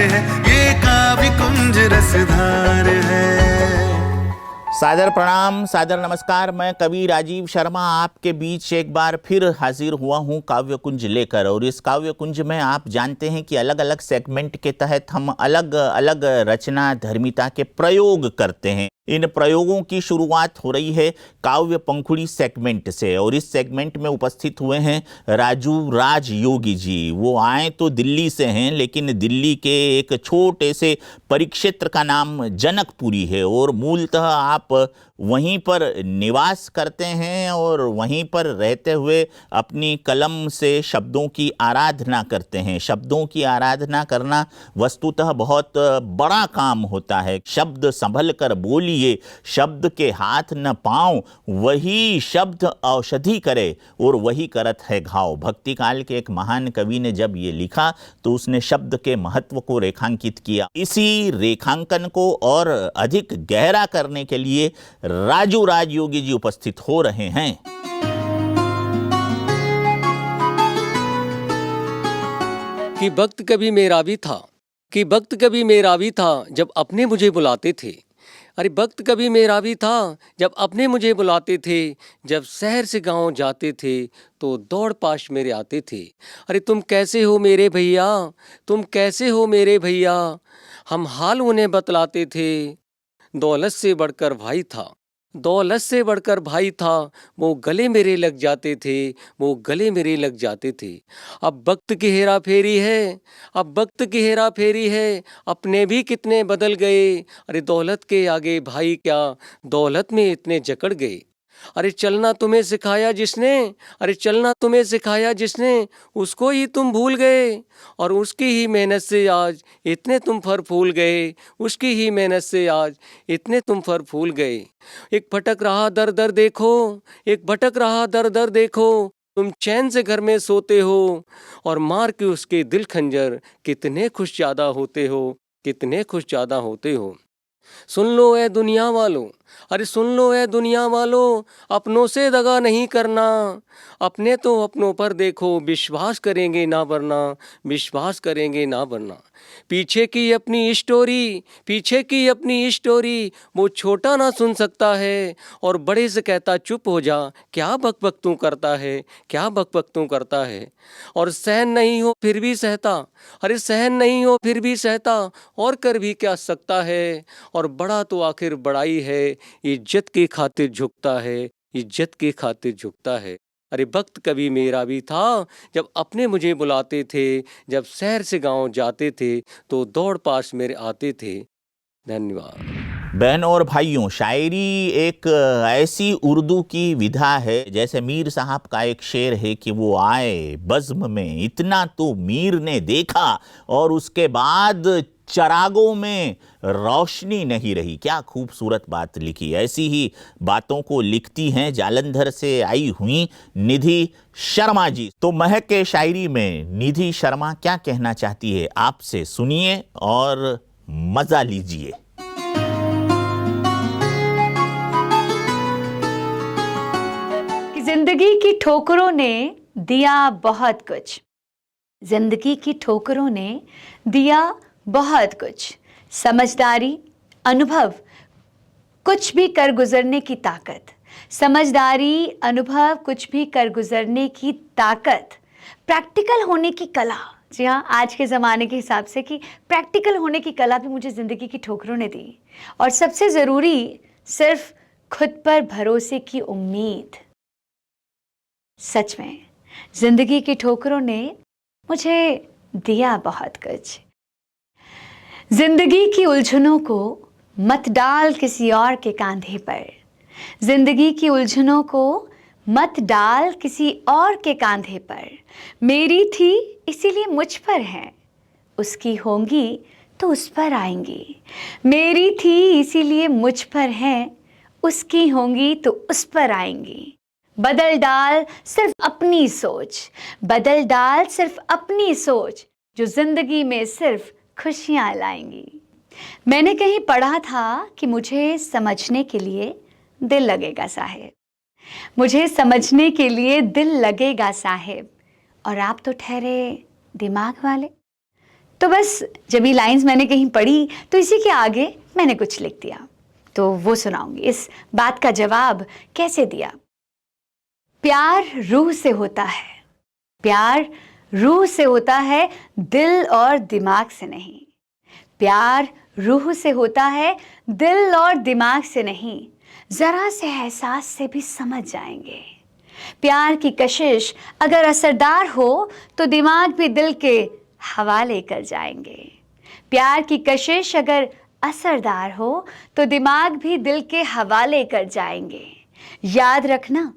है, ये काव्य कुंज रसधार है। सादर प्रणाम, सादर नमस्कार। मैं कवि राजीव शर्मा आपके बीच एक बार फिर हाजिर हुआ हूँ काव्य कुंज लेकर। और इस काव्य कुंज में आप जानते हैं कि अलग अलग सेगमेंट के तहत हम अलग अलग रचना धर्मिता के प्रयोग करते हैं। इन प्रयोगों की शुरुआत हो रही है काव्य पंखुड़ी सेगमेंट से। और इस सेगमेंट में उपस्थित हुए हैं राजू राज योगी जी। वो आए तो दिल्ली से हैं, लेकिन दिल्ली के एक छोटे से परिक्षेत्र का नाम जनकपुरी है और मूलतः आप वहीं पर निवास करते हैं और वहीं पर रहते हुए अपनी कलम से शब्दों की आराधना करते हैं। शब्दों की आराधना करना वस्तुतः बहुत बड़ा काम होता है। शब्द संभल कर बोलिए, शब्द के हाथ न पाँव, वही शब्द औषधि करे और वही करत है घाव। भक्ति काल के एक महान कवि ने जब ये लिखा तो उसने शब्द के महत्व को रेखांकित किया। इसी रेखांकन को और अधिक गहरा करने के लिए राजू राज योगी जी उपस्थित हो रहे हैं। कि वक्त कभी मेरा भी था, कि वक्त कभी मेरा भी था जब अपने मुझे बुलाते थे। अरे वक्त कभी मेरा भी था जब अपने मुझे बुलाते थे। जब शहर से गांव जाते थे तो दौड़ पास मेरे आते थे। अरे तुम कैसे हो मेरे भैया, तुम कैसे हो मेरे भैया। हम हाल उन्हें बतलाते थे। दौलत से बढ़कर भाई था, दौलत से बढ़कर भाई था। वो गले मेरे लग जाते थे, वो गले मेरे लग जाते थे। अब वक्त की हेरा फेरी है, अब वक्त की हेरा फेरी है। अपने भी कितने बदल गए। अरे दौलत के आगे भाई क्या, दौलत में इतने जकड़ गए। अरे चलना तुम्हें सिखाया जिसने, अरे चलना तुम्हें सिखाया जिसने, उसको ही तुम भूल गए। और उसकी ही मेहनत से आज इतने तुम फर फूल गए, उसकी ही मेहनत से आज इतने तुम फर फूल गए। एक भटक रहा दर दर देखो, एक भटक रहा दर दर देखो। तुम चैन से घर में सोते हो और मार के उसके दिल खंजर कितने खुश ज्यादा होते हो, कितने खुश ज्यादा होते हो। सुन लो ए दुनिया वालों, अरे सुन लो ए दुनिया वालों, अपनों से दगा नहीं करना। अपने तो अपनों पर देखो, विश्वास करेंगे ना वरना, विश्वास करेंगे ना वरना। पीछे की अपनी स्टोरी, पीछे की अपनी स्टोरी, वो छोटा ना सुन सकता है और बड़े से कहता चुप हो जा। क्या बक बक तू करता है, क्या बक बक तू करता है। और सहन नहीं हो फिर भी सहता, अरे सहन नहीं हो फिर भी सहता, और कर भी क्या सकता है। और बड़ा तो आखिर बड़ाई है, इज्जत की खातिर झुकता है, इज्जत की खातिर झुकता है। अरे वक्त कभी मेरा भी था जब अपने मुझे बुलाते थे। जब शहर से गांव जाते थे तो दौड़ पास मेरे आते थे। धन्यवाद। बहनों और भाइयों, शायरी एक ऐसी उर्दू की विधा है, जैसे मीर साहब का एक शेर है कि वो आए बज़्म में इतना तो मीर ने देखा और उसके बाद चरागों में रोशनी नहीं रही। क्या खूबसूरत बात लिखी। ऐसी ही बातों को लिखती हैं जालंधर से आई हुई निधि शर्मा जी। तो महक के शायरी में निधि शर्मा क्या कहना चाहती है, आपसे सुनिए और मजा लीजिए। जिंदगी की ठोकरों ने दिया बहुत कुछ, जिंदगी की ठोकरों ने दिया बहुत कुछ। समझदारी, अनुभव, कुछ भी कर गुजरने की ताकत। समझदारी, अनुभव, कुछ भी कर गुजरने की ताकत। प्रैक्टिकल होने की कला। जी हाँ, आज के ज़माने के हिसाब से कि प्रैक्टिकल होने की कला भी मुझे ज़िंदगी की ठोकरों ने दी। और सबसे ज़रूरी, सिर्फ खुद पर भरोसे की उम्मीद। सच में जिंदगी की ठोकरों ने मुझे दिया बहुत कुछ। जिंदगी की उलझनों को मत डाल किसी और के कांधे पर। जिंदगी की उलझनों को मत डाल किसी और के कांधे पर। मेरी थी इसीलिए मुझ पर है, उसकी होंगी तो उस पर आएंगी। मेरी थी इसीलिए मुझ पर है, उसकी होंगी तो उस पर आएंगी। बदल डाल सिर्फ अपनी सोच, बदल डाल सिर्फ अपनी सोच, जो जिंदगी में सिर्फ खुशियां लाएंगी। मैंने कहीं पढ़ा था कि मुझे समझने के लिए दिल लगेगा साहिब, मुझे समझने के लिए दिल लगेगा साहिब। और आप तो ठहरे दिमाग वाले। तो बस जब ये लाइंस मैंने कहीं पढ़ी तो इसी के आगे मैंने कुछ लिख दिया, तो वो सुनाऊंगी। इस बात का जवाब कैसे दिया। प्यार रूह से होता है, प्यार रूह से होता है, दिल और दिमाग से नहीं। प्यार रूह से होता है, दिल और दिमाग से नहीं। जरा से एहसास से भी समझ जाएंगे। प्यार की कशिश अगर असरदार हो तो दिमाग भी दिल के हवाले कर जाएंगे। प्यार की कशिश अगर असरदार हो तो दिमाग भी दिल के हवाले कर जाएंगे। याद रखना,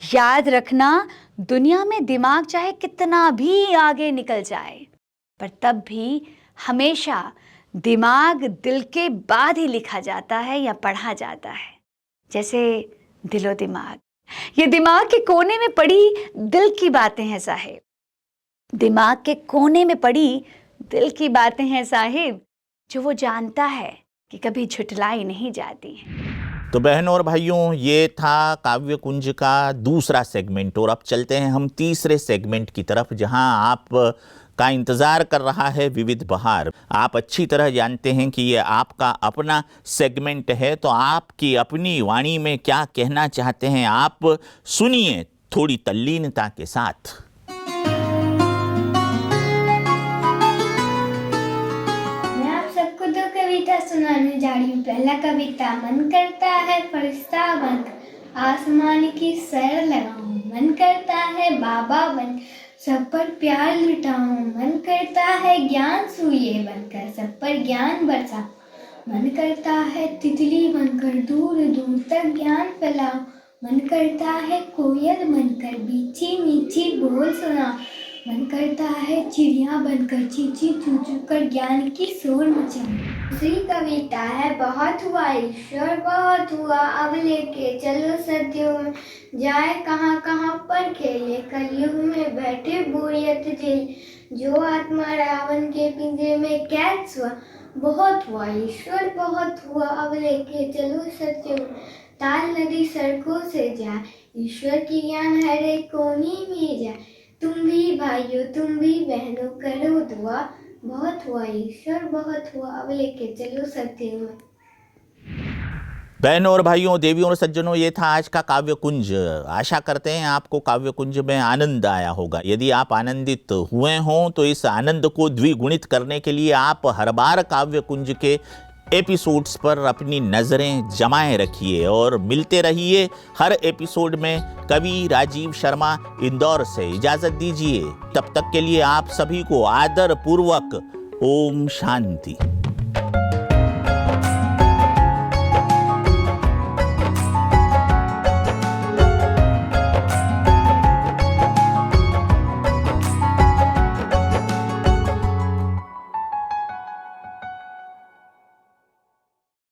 याद रखना, दुनिया में दिमाग चाहे कितना भी आगे निकल जाए, पर तब भी हमेशा दिमाग दिल के बाद ही लिखा जाता है या पढ़ा जाता है। जैसे दिलो दिमाग, ये दिमाग के कोने में पड़ी दिल की बातें हैं साहिब, दिमाग के कोने में पड़ी दिल की बातें हैं साहिब, जो वो जानता है कि कभी झुठलाई नहीं जाती हैं। तो बहनों और भाइयों, ये था काव्य कुंज का दूसरा सेगमेंट और अब चलते हैं हम तीसरे सेगमेंट की तरफ, जहां आप का इंतज़ार कर रहा है विविध बहार। आप अच्छी तरह जानते हैं कि ये आपका अपना सेगमेंट है, तो आपकी अपनी वाणी में क्या कहना चाहते हैं आप सुनिए थोड़ी तल्लीनता के साथ। मैं आप सबको दो कविता सुनाने जा रही हूँ। पहला कविता, मन करता है फरिश्ता बनकर आसमान की सैर लगाऊं, मन करता है बाबा बन सब पर प्यार लुटाऊं, मन करता है ज्ञान सूये बनकर सब पर ज्ञान बरसा, मन करता है तितली बनकर दूर दूर तक ज्ञान फैलाऊं, मन करता है कोयल बनकर मीठी मीठी बोल सुनाऊं, मन करता है चिड़िया बनकर चींची चू चू कर ज्ञान की शोर मचाऊं। दूसरी कविता है, बहुत हुआ ईश्वर बहुत हुआ, अब लेके चलो सदियों में जाए कहाँ कहाँ पर खेले, कलयुग में बैठे बोरियत जेल, जो आत्मा रावण के पिंजरे में कैद हुआ, बहुत हुआ ईश्वर बहुत हुआ, अब लेके चलो सदियों में ताल नदी सड़कों से जाए, ईश्वर की ज्ञान हर एक कोने में जाए, तुम भी भाइयों तुम भी बहनों करो दुआ, बहुत हुआ ईश्वर बहुत हुआ, अब लेके चलो सत्य में। बहनों और भाइयों, देवियों और सज्जनों, ये था आज का काव्य कुंज। आशा करते हैं आपको काव्य कुंज में आनंद आया होगा। यदि आप आनंदित हुए हों तो इस आनंद को द्विगुणित करने के लिए आप हर बार काव्य कुंज के एपिसोड्स पर अपनी नज़रें जमाए रखिए और मिलते रहिए हर एपिसोड में। कवि राजीव शर्मा इंदौर से इजाज़त दीजिए। तब तक के लिए आप सभी को आदर पूर्वक ओम शांति।